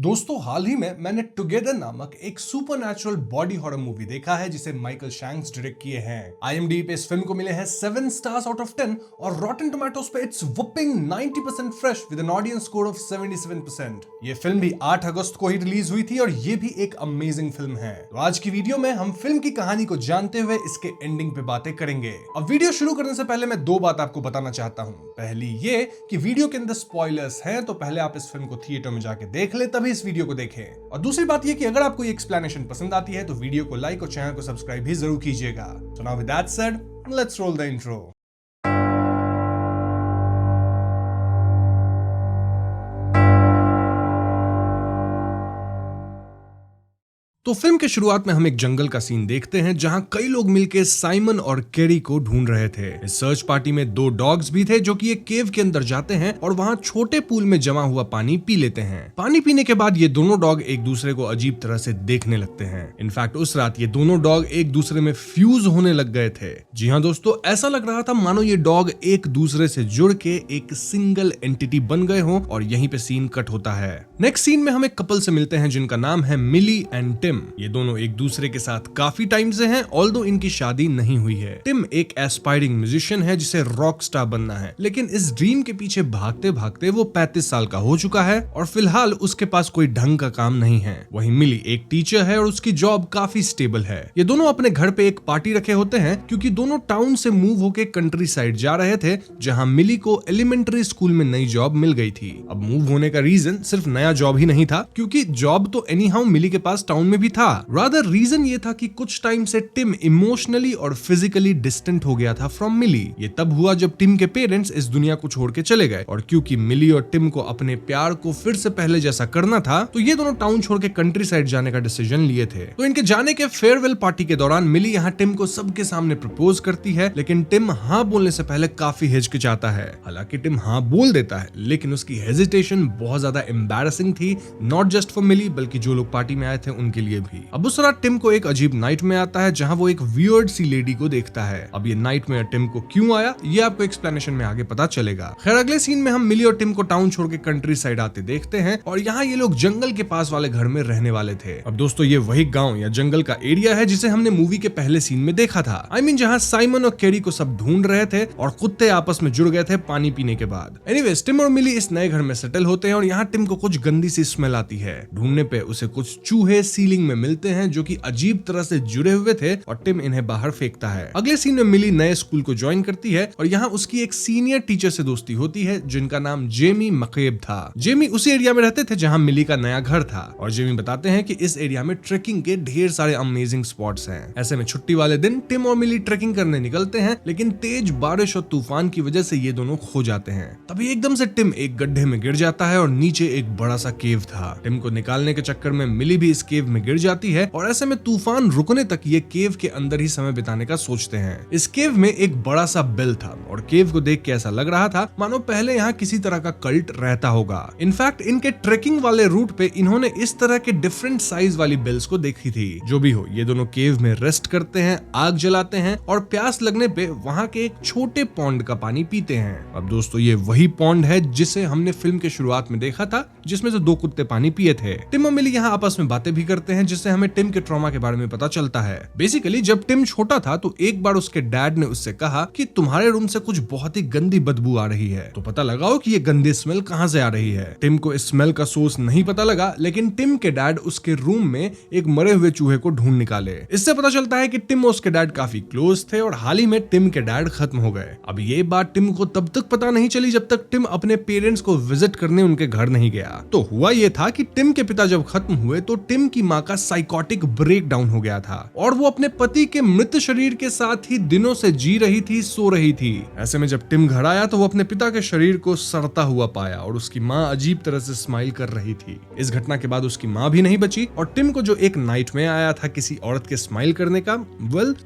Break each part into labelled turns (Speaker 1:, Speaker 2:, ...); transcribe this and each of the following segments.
Speaker 1: दोस्तों हाल ही में मैंने टुगेदर नामक एक सुपरनैचुरल बॉडी हॉरर मूवी देखा है जिसे माइकल शैंक्स डायरेक्ट किए हैं। IMDb पे इस फिल्म को मिले हैं 7 स्टार्स आउट ऑफ 10 और रॉटन टोमेटोज पे it's whopping 90% fresh with an audience score of 77%। ये फिल्म भी 8 अगस्त को ही रिलीज हुई थी और ये भी एक अमेजिंग फिल्म है। तो आज की वीडियो में हम फिल्म की कहानी को जानते हुए इसके एंडिंग पे बातें करेंगे। अब वीडियो शुरू करने से पहले मैं 2 बात आपको बताना चाहता हूँ। पहली ये कि वीडियो के अंदर स्पॉयलर्स हैं, तो पहले आप इस फिल्म को थिएटर में जाके देख ले तभी इस वीडियो को देखें। और दूसरी बात ये कि अगर आपको ये एक्सप्लेनेशन पसंद आती है तो वीडियो को लाइक और चैनल को सब्सक्राइब भी जरूर कीजिएगा। So now with that said, let's roll the intro. तो फिल्म के शुरुआत में हम एक जंगल का सीन देखते हैं जहां कई लोग मिलकर साइमन और कैरी को ढूंढ रहे थे। इस सर्च पार्टी में 2 डॉग्स भी थे जो कि एक केव के अंदर जाते हैं और वहां छोटे पूल में जमा हुआ पानी पी लेते हैं। पानी पीने के बाद ये दोनों डॉग एक दूसरे को अजीब तरह से देखने लगते हैं। इनफैक्ट उस रात ये दोनों डॉग एक दूसरे में फ्यूज होने लग गए थे। जी हाँ दोस्तों, ऐसा लग रहा था मानो ये डॉग एक दूसरे से जुड़ के एक सिंगल एंटिटी बन गए हों और यहीं पे सीन कट होता है। नेक्स्ट सीन में हम एक कपल से मिलते हैं जिनका नाम है मिली एंड टिम। ये दोनों एक दूसरे के साथ काफी टाइम से हैं, ऑल्दो इनकी शादी नहीं हुई है। टिम एक एस्पायरिंग म्यूजिशियन है जिसे रॉक स्टार बनना है, लेकिन इस ड्रीम के पीछे भागते भागते वो 35 साल का हो चुका है और फिलहाल उसके पास कोई ढंग का काम नहीं है। वहीं मिली एक टीचर है और उसकी जॉब काफी स्टेबल है। ये दोनों अपने घर पे एक पार्टी रखे होते हैं क्योंकि दोनों टाउन से मूव होके कंट्री साइड जा रहे थे जहां मिली को एलिमेंट्री स्कूल में नई जॉब मिल गई थी। अब मूव होने का रीजन सिर्फ नया जॉब ही नहीं था, क्योंकि जॉब तो एनीहाउ मिली के पास टाउन में भी था। रादर रीजन ये था कि कुछ टाइम से टिम इमोशनली और फिजिकली डिस्टेंट हो गया था फ्रॉम मिली। ये तब हुआ जब टिम के पेरेंट्स इस दुनिया को छोड़ के चले गए और क्योंकि मिली और टिम को अपने प्यार को फिर से पहले जैसा करना था तो ये दोनों टाउन छोड़ के कंट्री साइड जाने का डिसीजन लिए थे। तो इनके जाने के फेयरवेल पार्टी के दौरान मिली यहाँ टिम को सबके सामने प्रपोज करती है, लेकिन टिम हाँ बोलने से पहले काफी हिचकिचाता है। हालांकि टिम हाँ बोल देता है, लेकिन उसकी हेजिटेशन बहुत ज्यादा एम्बैरेसिंग थी, नॉट जस्ट फॉर मिली बल्कि जो लोग पार्टी में आए थे उनके लिए भी। अब उस रात टिम को एक अजीब नाइटमेयर आता है जहां वो एक वियर्ड सी लेडी को देखता है। अब ये नाइटमेयर टिम को क्यों आया ये आपको एक्सप्लेनेशन में आगे पता चलेगा। खैर अगले सीन में हम मिली और टिम को टाउन छोड़ के कंट्री साइड आते देखते हैं और यहाँ ये लोग जंगल के पास वाले घर में रहने वाले थे। अब दोस्तों ये वही गाँव या जंगल का एरिया है जिसे हमने मूवी के पहले सीन में देखा था। I mean, जहाँ साइमन और कैरी को सब ढूंढ रहे थे और कुत्ते आपस में जुड़ गए थे पानी पीने के बाद। एनीवेज टिम और मिली इस नए घर में सेटल होते हैं और यहाँ टिम को कुछ गंदी सी स्मेल आती है। ढूंढने पे उसे कुछ चूहे सीलिंग में मिलते हैं जो कि अजीब तरह से जुड़े हुए थे और टिम इन्हें बाहर फेंकता है। अगले सीन में मिली नए स्कूल को ज्वाइन करती है और यहाँ उसकी एक सीनियर टीचर से दोस्ती होती है जिनका नाम जेमी मकेब था। जेमी उसी एरिया में रहते थे जहाँ मिली का नया घर था और जेमी बताते हैं कि इस एरिया में ट्रेकिंग के ढेर सारे अमेजिंग स्पॉट्स हैं। ऐसे में छुट्टी वाले दिन टिम और मिली ट्रेकिंग करने निकलते हैं, लेकिन तेज बारिश और तूफान की वजह से ये दोनों खो जाते हैं। तभी एकदम से टिम एक गड्ढे में गिर जाता है और नीचे एक बड़ा सा केव था। टिम को निकालने के चक्कर में मिली भी इस केव में गिर जाती है और ऐसे में तूफान रुकने तक ये केव के अंदर ही समय बिताने का सोचते हैं। इस केव में एक बड़ा सा बेल था और केव को देख के ऐसा लग रहा था मानो पहले यहाँ किसी तरह का कल्ट रहता होगा। इनफैक्ट इनके ट्रेकिंग वाले रूट पे इन्होंने इस तरह के डिफरेंट साइज वाली बेल्स को देखी थी। जो भी हो, ये दोनों केव में रेस्ट करते हैं, आग जलाते हैं और प्यास लगने पे वहाँ के एक छोटे पॉन्ड का पानी पीते हैं। अब दोस्तों ये वही पॉन्ड है जिसे हमने फिल्म के शुरुआत में देखा था, जिसमें से 2 कुत्ते पानी पिए थे। टिम और मिली यहाँ आपस में बातें भी करते हैं जिससे हमें टिम के ट्रॉमा के बारे में पता चलता है। बेसिकली जब टिम छोटा था तो एक बार उसके डैड ने उससे कहा कि तुम्हारे रूम से कुछ बहुत ही गंदी बदबू आ रही है, तो पता लगाओ कि ये गंदी स्मेल कहां से आ रही है। टिम को इस स्मेल का सोर्स नहीं पता लगा, लेकिन टिम के डैड उसके रूम में एक मरे हुए चूहे को ढूंढ निकाले। इससे पता चलता है कि टिम और उसके डैड काफी क्लोज थे और हाल ही में टिम के डैड खत्म हो गए। अब ये बात टिम को तब तक पता नहीं चली जब तक टिम अपने पेरेंट्स को विजिट करने उनके घर नहीं गया। तो हुआ ये था कि टिम के पिता जब खत्म हुए तो टिम की माँ का साइकोटिक ब्रेक डाउन हो गया था और वो अपने पति के मृत शरीर के साथ ही दिनों से जी रही थी, सो रही थी। ऐसे में जब टिम घर आया तो वो अपने पिता के शरीर को सड़ता हुआ पाया और उसकी माँ अजीब तरह से स्माइल कर रही थी। इस घटना के बाद उसकी माँ भी नहीं बची और टिम को जो एक नाइटमेयर आया था किसी औरत के स्माइल करने का,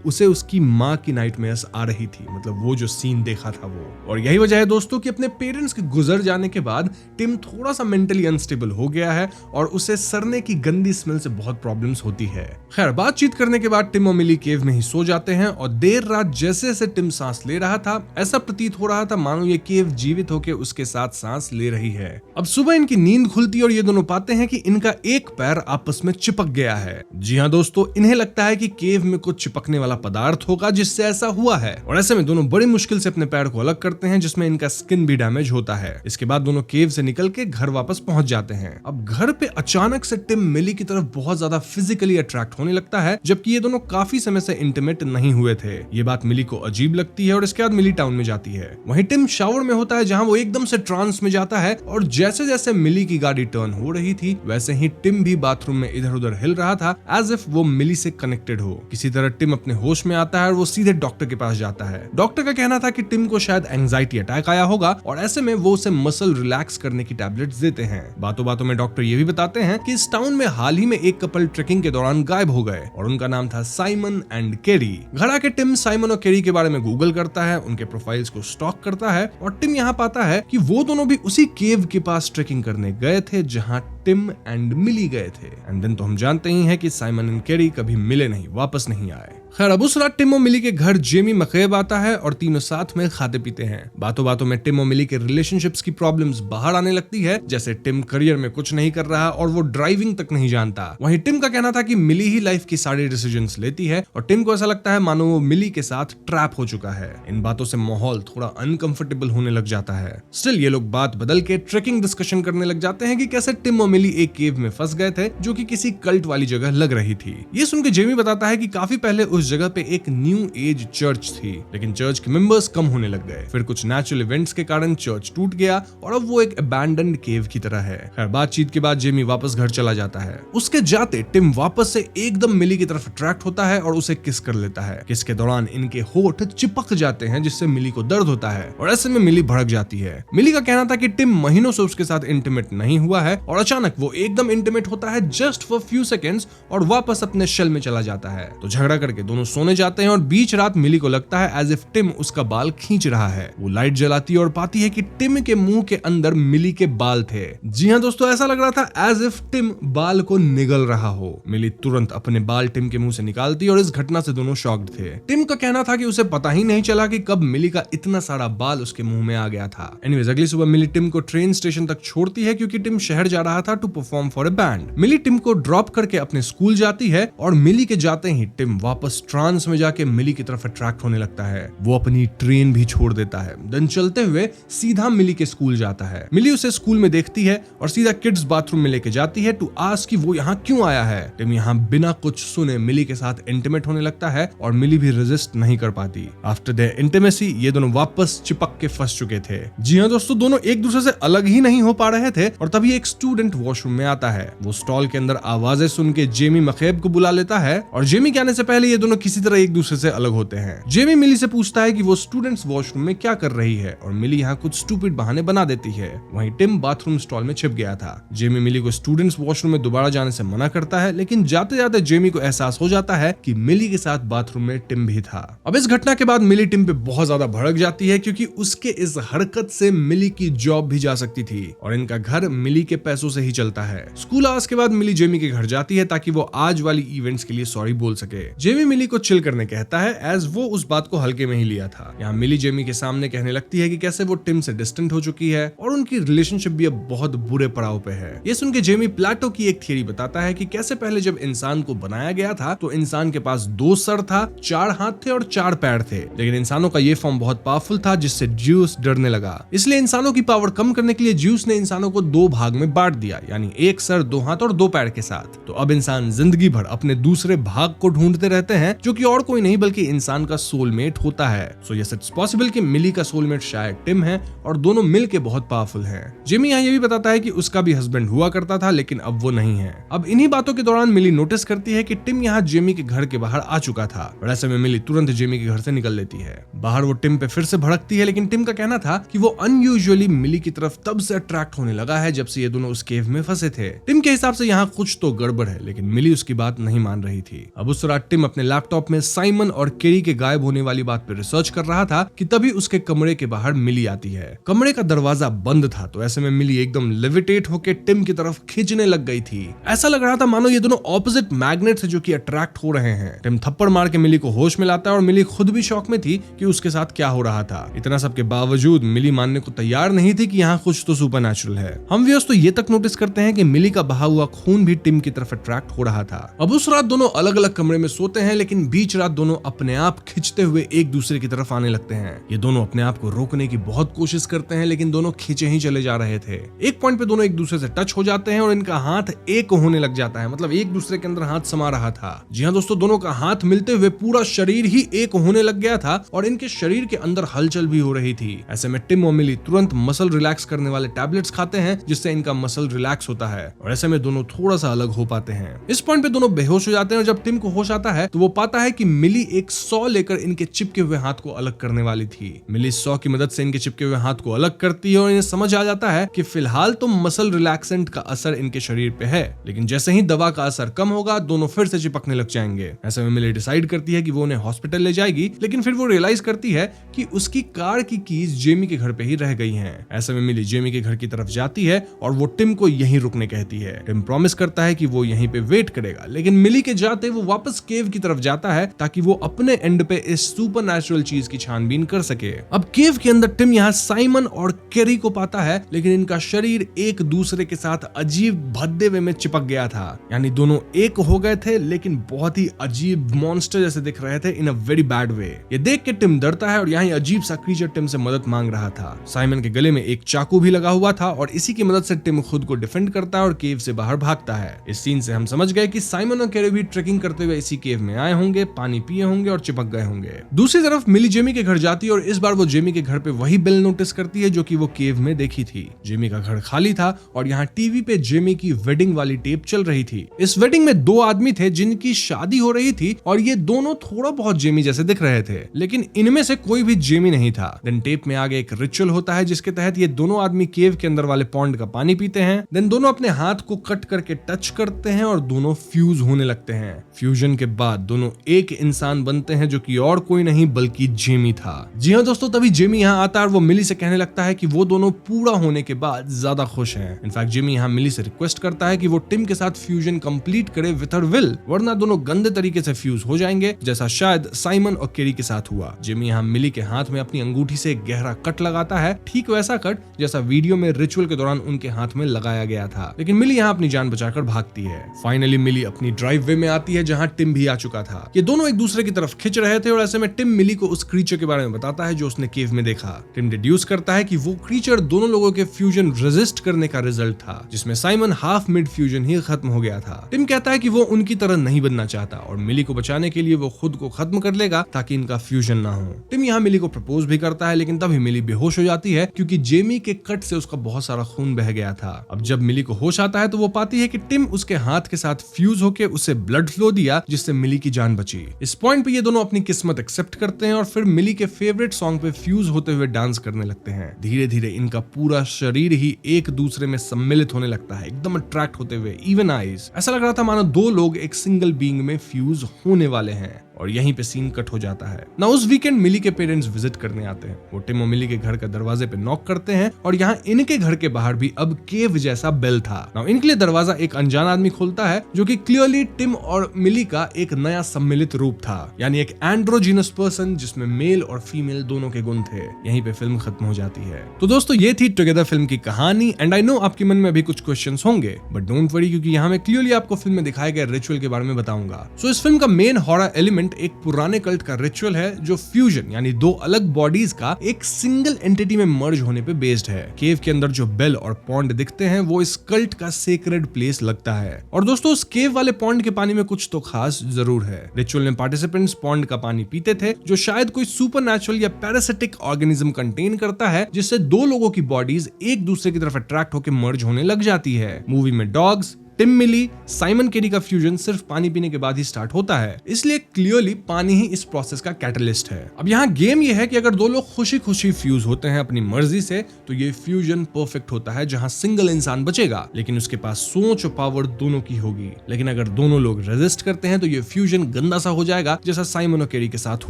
Speaker 1: उसे उसकी माँ की नाइटमेयर्स आ रही थी। मतलब वो जो सीन देखा था वो। और यही वजह है दोस्तों कि अपने पेरेंट्स के गुजर जाने के बाद टिम थोड़ा सा मेंटली अनस्टेबल हो गया है और उसे सड़ने की गंदी स्मेल से बहुत बहुत प्रॉब्लम्स होती है। खैर, बातचीत करने के बाद टिम और मिली केव में ही सो जाते हैं और देर रात जैसे जैसे टिम सांस ले रहा था ऐसा प्रतीत हो रहा था मानो ये केव जीवित होकर उसके साथ सांस ले रही है। अब सुबह इनकी नींद खुलती है और ये दोनों पाते हैं कि इनका एक पैर आपस में चिपक गया है। जी हाँ दोस्तों, इन्हें लगता है कि केव में कुछ चिपकने वाला पदार्थ होगा जिससे ऐसा हुआ है, और ऐसे में दोनों बड़ी मुश्किल से अपने पैर को अलग करते हैं जिसमें इनका स्किन भी डैमेज होता है। इसके बाद दोनों केव से निकल के घर वापस पहुंच जाते हैं। अब घर पे अचानक से टिम मिली की तरफ बहुत ज्यादा फिजिकली अट्रैक्ट होने लगता है, जबकि ये दोनों काफी समय से इंटीमेट नहीं हुए थे। ये बात मिली को अजीब लगती है और इसके बाद मिली टाउन में जाती है। वहीं टिम शावर में होता है जहां वो एकदम से ट्रांस में जाता है, और जैसे जैसे मिली की गाड़ी टर्न हो रही थी वैसे ही टिम भी बाथरूम में इधर उधर हिल रहा था, एज इफ वो मिली से कनेक्टेड हो। किसी तरह टिम अपने होश में आता है और वो सीधे डॉक्टर के पास जाता है। डॉक्टर का कहना था कि टिम को शायद एंजाइटी अटैक आया होगा और ऐसे में वो उसे मसल रिलैक्स करने की टैबलेट्स देते हैं। बातों बातों में डॉक्टर ये भी बताते हैं कि इस टाउन में हाल ही में एक कपल ट्रेकिंग के दौरान गायब हो गए और उनका नाम था साइमन एंड केरी। घर आके टिम साइमन और केरी के बारे में गूगल करता है, उनके प्रोफाइल्स को स्टॉक करता है और टिम यहाँ पाता है कि वो दोनों भी उसी केव के पास ट्रेकिंग करने गए थे जहाँ टिम एंड मिली गए थे। एंड देन तो हम जानते ही हैं कि साइमन एंड केरी कभी मिले नहीं, वापस नहीं आए। खैर, अब उस रात टिम और मिली के घर जेमी मकैब आता है और तीनों साथ में खाते पीते हैं। बातों बातों में टिम और मिली के रिलेशनशिप्स की प्रॉब्लम्स बाहर आने लगती है, जैसे टिम करियर में कुछ नहीं कर रहा और वो ड्राइविंग तक नहीं जानता। वहीं टिम का कहना था कि मिली ही लाइफ की सारी डिसीजंस लेती है और टिम को ऐसा लगता है मानो वो मिली के साथ ट्रैप हो चुका है। इन बातों से माहौल थोड़ा अनकंफर्टेबल होने लग जाता है। स्टिल ये लोग बात बदल के ट्रेकिंग डिस्कशन करने लग जाते हैं कि कैसे टिम और मिली एक केव में फंस गए थे जो कि किसी कल्ट वाली जगह लग रही थी। ये सुनकर जेमी बताता है कि काफी पहले उस जगह पे एक न्यू एज चर्च थी, लेकिन चर्च के मेंबर्स कम होने लग गए। फिर कुछ नेचुरल इवेंट्स के कारण चर्च टूट गया और अब वो एक अबैंडन्ड केव की तरह है। खैर, बातचीत के बाद जेमी वापस घर चला जाता है। उसके जाते टिम वापस से एकदम मिली की तरफ अट्रैक्ट होता है और उसे किस कर लेता है। किस के दौरान इनके होठ चिपक जाते हैं जिससे मिली को दर्द होता है और ऐसे में मिली भड़क जाती है। मिली का कहना था कि टिम महीनों से उसके साथ इंटीमेट नहीं हुआ है और अचानक वो एकदम इंटीमेट होता है जस्ट फॉर फ्यू सेकेंड्स और वापस अपने शेल में चला जाता है। तो झगड़ा करके दोनों सोने जाते हैं और बीच रात मिली को लगता है एज इफ टिम उसका बाल खींच रहा है। वो लाइट जलाती है और पाती है कि टिम के मुंह के अंदर मिली के बाल थे। जी हाँ दोस्तों, ऐसा लग रहा था एज इफ टिम बाल को निगल रहा हो। मिली तुरंत अपने बाल टिम के मुंह से निकालती और इस घटना से दोनों शॉक्ड थे। टिम का कहना था कि उसे पता ही नहीं चला कि कब मिली का इतना सारा बाल उसके मुंह में आ गया था। एनीवेज, अगली सुबह मिली टिम को ट्रेन स्टेशन तक छोड़ती है क्योंकि टिम शहर जा रहा था to perform for a band. Millie Tim को ड्रॉप करके अपने स्कूल जाती है और मिली के जाते ही टिम वापस ट्रांस में जाके मिली की तरफ अट्रैक्ट होने लगता है। वो अपनी ट्रेन भी छोड़ देता है। देन चलते हुए सीधा मिली के स्कूल जाता है। मिली उसे स्कूल में देखती है और सीधा किड्स बाथरूम में लेके जाती है टू आस्क कि वो यहाँ क्यों आया है। टिम यहाँ बिना कुछ सुने मिली के साथ इंटीमेट होने लगता है और मिली भी रेजिस्ट नहीं कर पाती। आफ्टर देयर इंटीमेसी ये दोनों वापस चिपक के फंस चुके थे। जी हाँ दोस्तों, दोनों एक दूसरे से अलग ही नहीं हो पा रहे थे और तभी एक स्टूडेंट वॉशरूम में आता है। वो स्टॉल के अंदर आवाजें सुन के जेमी मकैब को बुला लेता है और जेमी के आने से पहले ये दोनों किसी तरह एक दूसरे से अलग होते हैं। जेमी मिली से पूछता है कि वो स्टूडेंट्स वॉशरूम में क्या कर रही है और मिली यहाँ कुछ स्टूपिड बहाने बना देती है। वहीं टिम बाथरूम स्टॉल में छिप गया था। जेमी मिली को स्टूडेंट्स वॉशरूम में दोबारा जाने से मना करता है, लेकिन जाते जाते जेमी को एहसास हो जाता है कि मिली के साथ बाथरूम में टिम भी था। अब इस घटना के बाद मिली टिम पे बहुत ज्यादा भड़क जाती है क्योंकि उसके इस हरकत से मिली की जॉब भी जा सकती थी और इनका घर मिली के पैसों से ही चलता है। स्कूल आवर्स के बाद मिली जेमी के घर जाती है ताकि वो आज वाली इवेंट्स के लिए सॉरी बोल सके। जेमी मिली को चिल करने कहता है एज वो उस बात को हल्के में ही लिया था। यहाँ मिली जेमी के सामने कहने लगती है कि कैसे वो टिम से डिस्टेंट हो चुकी है और उनकी रिलेशनशिप भी अब बहुत बुरे पड़ाव पे है। ये सुन के जेमी प्लेटो की एक थियरी बताता है कि कैसे पहले जब इंसान को बनाया गया था तो इंसान के पास 2 सर था, 4 हाथ थे और 4 पैर थे, लेकिन इंसानों का ये फॉर्म बहुत पावरफुल था जिससे ज्यूस डरने लगा। इसलिए इंसानों की पावर कम करने के लिए ज्यूस ने इंसानों को 2 भाग में बांट दिया, यानी 1 सर, 2 हाथ और 2 पैर के साथ। तो अब इंसान जिंदगी भर अपने दूसरे भाग को ढूंढते रहते हैं जो कि और कोई नहीं बल्कि इंसान का सोलमेट होता है। सो यस, इट्स पॉसिबल कि मिली का सोलमेट शायद टिम है और दोनों मिलके बहुत पावरफुल हैं। जेमी यहाँ ये भी बताता है कि उसका भी हस्बैंड हुआ करता था लेकिन अब वो नहीं है। अब इन्हीं बातों के दौरान मिली नोटिस करती है कि टिम यहाँ जेमी के घर के बाहर आ चुका था और ऐसे में मिली तुरंत जेमी के घर से निकल लेती है। बाहर वो टिम पे फिर से भड़कती है, लेकिन टिम का कहना था कि वो अनयूजुअली मिली की तरफ तब से अट्रैक्ट होने लगा है जब से ये दोनों उस केव में फंसे थे। टिम के हिसाब से यहाँ कुछ तो गड़बड़ है, लेकिन मिली उसकी बात नहीं मान रही थी। अब उस रात टिम अपने लैपटॉप में साइमन और केरी के गायब होने वाली बात पर रिसर्च कर रहा था कि तभी उसके कमरे के बाहर मिली आती है। कमरे का दरवाजा बंद था, तो ऐसे में मिली एकदम लेविटेट होकर टिम की तरफ खींचने लग गई थी। ऐसा लग रहा था मानो ये दोनों ऑपोजिट मैग्नेट्स हैं जो कि अट्रैक्ट हो रहे हैं। टिम थप्पड़ मार के मिली को होश में लाता है और मिली खुद भी शॉक में थी कि उसके साथ क्या हो रहा था। इतना सब के बावजूद मिली मानने को तैयार नहीं थी कि यहाँ कुछ तो सुपरनैचुरल है। हम व्यूअर्स तो ये तक नोटिस करते हैं कि मिली का बहा हुआ खून भी टिम की तरफ अट्रैक्ट हो रहा था। अब उस रात दोनों अलग अलग कमरे में सोते हैं, लेकिन बीच रात दोनों अपने आप खिंचते हुए एक दूसरे की तरफ आने लगते हैं। ये दोनों अपने आप को रोकने की बहुत कोशिश करते हैं, लेकिन दोनों खींचे ही चले जा रहे थे। एक पॉइंट पे दोनों एक दूसरे से टच हो जाते हैं और इनका हाथ एक होने लग जाता है, मतलब एक दूसरे के अंदर हाथ समा रहा था। जी हाँ दोस्तों, दोनों का हाथ मिलते हुए पूरा शरीर ही एक होने लग गया था और इनके शरीर के अंदर हलचल भी हो रही थी। ऐसे में टिम और मिली तुरंत मसल रिलैक्स करने वाले टैबलेट्स खाते हैं, जिससे इनका मसल रिलैक्स होता है और ऐसे में दोनों थोड़ा सा अलग हो पाते हैं। इस पॉइंट पे दोनों बेहोश हो जाते हैं और जब टिम को होश आता है तो वो पाता है कि मिली एक सॉ लेकर इनके चिपके हुए हाथ को अलग करने वाली थी। मिली सॉ की मदद से इनके चिपके हुए हाथ को अलग करती है और इन्हें समझ आ जाता है कि फिलहाल तो मसल रिलैक्सेंट का असर इनके शरीर पे है, लेकिन जैसे ही दवा का असर कम होगा दोनों फिर से चिपकने लग जाएंगे। ऐसे में मिली डिसाइड करती है कि वो उन्हें हॉस्पिटल ले जाएगी, लेकिन फिर वो रियलाइज करती है कि उसकी कार की कीज जेमी के घर पे ही रह गई हैं। ऐसे में मिली जेमी के घर की तरफ जाती है और वो टिम को यहीं रुकने कहती है। टिम प्रॉमिस करता है कि वो यहीं पे वेट करेगा, लेकिन मिली के जाते वो वापस केव की तरफ जाता है ताकि वो अपने एंड पे इस सुपरनैचुरल चीज की छानबीन कर सके। अब केव के अंदर टिम यहाँ साइमन और केरी को पाता है, लेकिन इनका शरीर एक दूसरे के साथ अजीब भद्दे वे में चिपक गया था। यानी दोनों एक हो गए थे, लेकिन बहुत ही अजीब मॉन्स्टर जैसे दिख रहे थे इन अ वेरी बैड वे। ये देख के टिम डरता है और यहाँ अजीब सा क्रीचर टिम से मदद मांग रहा था। साइमन के गले में एक चाकू भी लगा हुआ था और इसी की मदद से टिम खुद को डिफेंड करता है और केव से बाहर भागता है। इस सीन से हम समझ गए कि साइमन और केरी भी ट्रेकिंग करते हुए इसी केव में आए होंगे, पानी पिए होंगे और चिपक गए होंगे। दूसरी तरफ मिली जेमी के घर जाती है और इस बार वो जेमी के घर पे वही बिल नोटिस करती है जो कि वो केव में देखी थी। जेमी का घर खाली था और यहाँ टीवी पे जेमी की वेडिंग वाली टेप चल रही थी। इस वेडिंग में दो आदमी थे जिनकी शादी हो रही थी और ये दोनों थोड़ा बहुत जेमी जैसे दिख रहे थे, लेकिन इनमें से कोई भी जेमी नहीं था। देन टेप में आगे एक रिचुअल होता है जिसके तहत ये दोनों आदमी केव के अंदर वाले पॉन्ड का पानी पीते हैं। देन दोनों अपने हाथ को कट करके टच करते हैं और दोनों फ्यूज होने लगते हैं। फ्यूजन के बाद दोनों एक इंसान बनते हैं जो कि और कोई नहीं बल्कि जेमी था। जी हाँ दोस्तों, तभी जेमी यहाँ आता है और वो मिली से कहने लगता है कि वो दोनों पूरा होने के बाद ज्यादा खुश हैं। इनफैक्ट जेमी यहाँ मिली से रिक्वेस्ट करता है कि वो टिम के साथ फ्यूजन कंप्लीट करे विद हर विल, वरना दोनों गंदे तरीके से फ्यूज हो जाएंगे, जैसा शायद साइमन और केरी के साथ हुआ। जेमी यहाँ मिली के हाथ में अपनी अंगूठी से एक गहरा कट लगाता है, ठीक वैसा कट जैसा वीडियो में रिचुअल के दौरान उनके हाथ में लगाया गया था, लेकिन मिली यहाँ अपनी जान बचाकर भागती है। फाइनली मिली अपनी ड्राइव वे में आती है जहाँ टिम भी आ चुका था। ये दोनों एक दूसरे की तरफ खिंच रहे थे और ऐसे में टिम मिली को उस क्रीचर के बारे में बताता है जो उसने केव में देखा। टिम डिड्यूस करता है कि वो क्रीचर दोनों लोगों के फ्यूजन रेजिस्ट करने का रिजल्ट था, जिसमें साइमन हाफ मिड फ्यूजन ही खत्म हो गया था। टिम कहता है कि वो उनकी तरह नहीं बनना चाहता और मिली को बचाने के लिए वो खुद को खत्म कर लेगा ताकि इनका फ्यूजन ना हो। टिम यहाँ मिली को प्रपोज भी करता है, लेकिन तभी मिली बेहोश हो जाती है क्योंकि जेमी के कट से उसका बहुत सारा खून बह गया था। अब जब मिली को होश आता है तो वो पाती है कि टिम उसके हाथ के साथ फ्यूज होकर उसे ब्लड फ्लो दिया, जिससे मिली की जान बची। इस पॉइंट पे ये दोनों अपनी किस्मत एक्सेप्ट करते हैं और फिर मिली के फेवरेट सॉन्ग पे फ्यूज होते हुए डांस करने लगते हैं। धीरे धीरे इनका पूरा शरीर ही एक दूसरे में सम्मिलित होने लगता है, एकदम अट्रैक्ट होते हुए, इवन आईज। ऐसा लग रहा था मानो दो लोग एक सिंगल बीइंग में फ्यूज होने वाले हैं। और यहीं पे सीन कट हो जाता है ना। उस वीकेंड मिली के पेरेंट्स विजिट करने आते हैं। वो टिम और मिली के घर का दरवाजे पे नॉक करते हैं और यहाँ इनके घर के बाहर भी अब केव जैसा बेल था। ना इनके लिए दरवाजा एक अनजान आदमी खोलता है जो कि क्लियरली टिम और मिली का एक नया सम्मिलित रूप था, यानी एक एंड्रोजीनस पर्सन जिसमें मेल और फीमेल दोनों के गुण थे। यहीं पे फिल्म खत्म हो जाती है। तो दोस्तों ये थी टुगेदर फिल्म की कहानी एंड आई नो आपके मन में अभी कुछ क्वेश्चंस होंगे, बट डोंट वरी क्योंकि यहाँ मैं क्लियरली आपको फिल्म में दिखाए गए रिचुअल के बारे में बताऊंगा। सो इस फिल्म का मेन हॉरर एलिमेंट एक पुराने कल्ट का रिचुअल है जो फ्यूजन यानी दो अलग बॉडीज का एक सिंगल एंटिटी में मर्ज होने पे बेस्ड है। केव के अंदर जो बेल और पॉन्ड दिखते हैं वो इस कल्ट का सेक्रेड प्लेस लगता है। और दोस्तों उस केव वाले पॉन्ड के पानी में कुछ तो खास जरूर है। रिचुअल में पार्टिसिपेंट्स पॉन्ड का पानी पीते थे जो शायद कोई सुपरनैचुरल या पैरासिटिक ऑर्गेनिज्म कंटेन करता है, जिससे दो लोगों की बॉडीज एक दूसरे की तरफ अट्रैक्ट होकर मर्ज होने लग जाती है। मूवी में डॉग्स, टिम मिली, साइमन केरी का फ्यूजन सिर्फ पानी पीने के बाद ही स्टार्ट होता है, इसलिए क्लियरली पानी ही इस प्रोसेस का कैटलिस्ट है। अब यहाँ गेम ये है कि अगर दो लोग खुशी खुशी फ्यूज होते हैं अपनी मर्जी से तो ये फ्यूजन परफेक्ट होता है, जहां सिंगल इंसान बचेगा लेकिन उसके पास सोच और पावर दोनों की होगी। लेकिन अगर दोनों लोग रेजिस्ट करते हैं तो ये फ्यूजन गंदा सा हो जाएगा, जैसा साइमन और केरी के साथ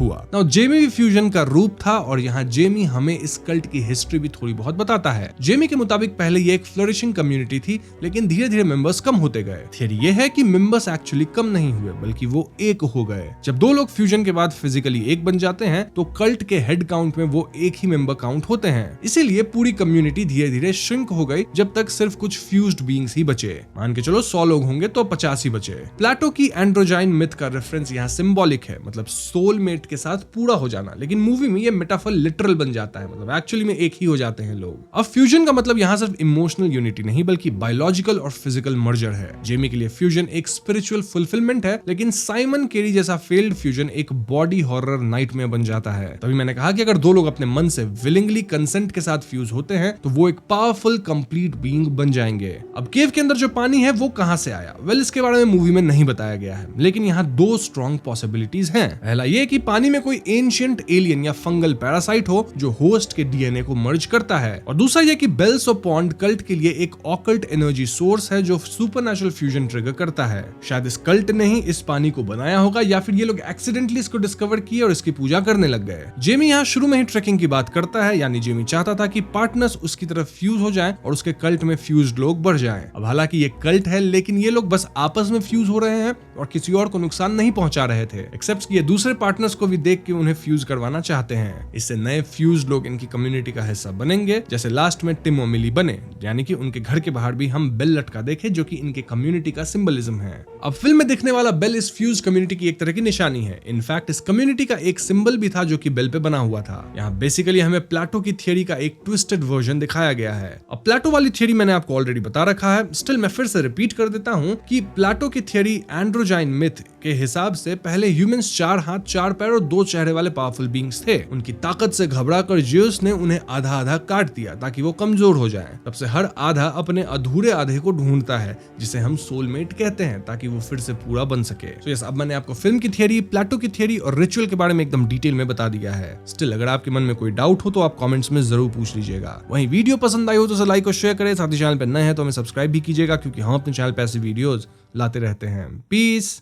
Speaker 1: हुआ। नाउ जेमी भी फ्यूजन का रूप था और यहाँ जेमी हमें इस कल्ट की हिस्ट्री भी थोड़ी बहुत बताता है। जेमी के मुताबिक पहले ये एक फ्लरिशिंग कम्युनिटी थी, लेकिन धीरे धीरे मेंबर्स कम होते गए। थियरी ये है कि मेंबर्स एक्चुअली कम नहीं हुए बल्कि वो एक हो गए। जब दो लोग फ्यूजन के बाद फिजिकली एक बन जाते हैं तो कल्ट के हेड काउंट में वो एक ही मेंबर काउंट होते हैं, इसीलिए पूरी कम्युनिटी धीरे धीरे श्रिंक हो गई जब तक सिर्फ कुछ फ्यूज्ड बीइंग्स ही बचे। मान के चलो 100 लोग होंगे तो 50 ही बचे। प्लेटो की एंड्रोजाइन मिथ का रेफरेंस यहाँ सिंबॉलिक है, मतलब सोलमेट के साथ पूरा हो जाना, लेकिन मूवी में ये मेटाफर लिटरल बन जाता है, मतलब एक्चुअली में एक ही हो जाते हैं लोग। अब फ्यूजन का मतलब यहाँ सिर्फ इमोशनल यूनिटी नहीं बल्कि बायोलॉजिकल और फिजिकल मर्जर है। जेमी के लिए फ्यूजन एक स्पिरिचुअल फुलफिलमेंट है, लेकिन साइमन केरी जैसा फेल्ड फ्यूजन एक बॉडी हॉरर नाइटमेयर बन जाता है। तभी मैंने कहा कि अगर दो लोग अपने मन से विलिंगली कंसेंट के साथ फ्यूज होते हैं तो वो एक पावरफुल कंप्लीट बीइंग बन जाएंगे। अब केव के अंदर जो पानी है वो कहां से आया? वेल, इसके बारे में मूवी में नहीं बताया गया है, लेकिन यहाँ दो स्ट्रॉन्ग पॉसिबिलिटीज हैं। पहला ये कि पानी में कोई एंशिएंट एलियन या फंगल पैरासाइट हो जो होस्ट के डीएनए को मर्ज करता है, और दूसरा ये कि बेल्स ऑफ पॉन्ड कल्ट के लिए एक ऑकल्ट एनर्जी सोर्स है जो सुपरनैचुरल फ्यूजन ट्रिगर करता है। शायद इस कल्ट ने ही इस पानी को बनाया होगा या फिर ये लोग एक्सीडेंटली इसको डिस्कवर किए और इसकी पूजा करने लग गए। जेमी यहाँ शुरू में ही ट्रैकिंग की बात करता है, यानी जेमी चाहता था कि पार्टनर्स उसकी तरफ फ्यूज हो जाएं और उसके कल्ट में फ्यूज्ड लोग बढ़ जाएं। अब हालांकि ये कल्ट है, लेकिन ये लोग बस आपस में फ्यूज हो रहे हैं और किसी और को नुकसान नहीं पहुंचा रहे थे, एक्सेप्ट कि ये दूसरे पार्टनर्स को भी देख के उन्हें फ्यूज करवाना चाहते हैं। इससे नए फ्यूज्ड लोग इनकी कम्युनिटी का हिस्सा बनेंगे, जैसे लास्ट में टिम और मिली बने, यानी कि उनके घर के बाहर भी हम बेल लटका देखे जो कि इनके कम्युनिटी का सिंबलिज्म है। अब फिल्म में दिखने वाला बेल इस फ्यूज कम्युनिटी की एक तरह की निशानी है। इनफैक्ट इस कम्युनिटी का एक सिंबल भी था जो कि बेल पे बना हुआ था। यहाँ बेसिकली हमें प्लेटो की थियरी का एक ट्विस्टेड वर्जन दिखाया गया है। अब प्लेटो वाली थियरी मैंने आपको ऑलरेडी बता रखा है, स्टिल मैं फिर से रिपीट कर देता हूँ कि प्लेटो की थियरी एंड्रोजाइन मिथ के हिसाब से पहले ह्यूमंस 4 हाथ 4 पैर और 2 चेहरे वाले पावरफुल बीइंग्स थे। उनकी ताकत से घबराकर ज़्यूस ने उन्हें आधा आधा काट दिया ताकि वो कमजोर हो जाएं। तब से हर आधा अपने अधूरे आधे को ढूंढता है, जिसे हम सोलमेट कहते हैं, ताकि वो फिर से पूरा बन सके। तो यस, अब मैंने आपको फिल्म की थियरी, प्लेटो की थियरी और रिचुअल के बारे में एकदम डिटेल में बता दिया है। स्टिल अगर आपके मन में कोई डाउट हो तो आप कमेंट्स में जरूर पूछ लीजिएगा। वहीं वीडियो पसंद आई हो तो उसे लाइक और शेयर करें, साथ ही चैनल पर नए हैं तो हमें सब्सक्राइब भी कीजिएगा, क्योंकि हम अपने चैनल पर ऐसे वीडियोस लाते रहते हैं। पीस।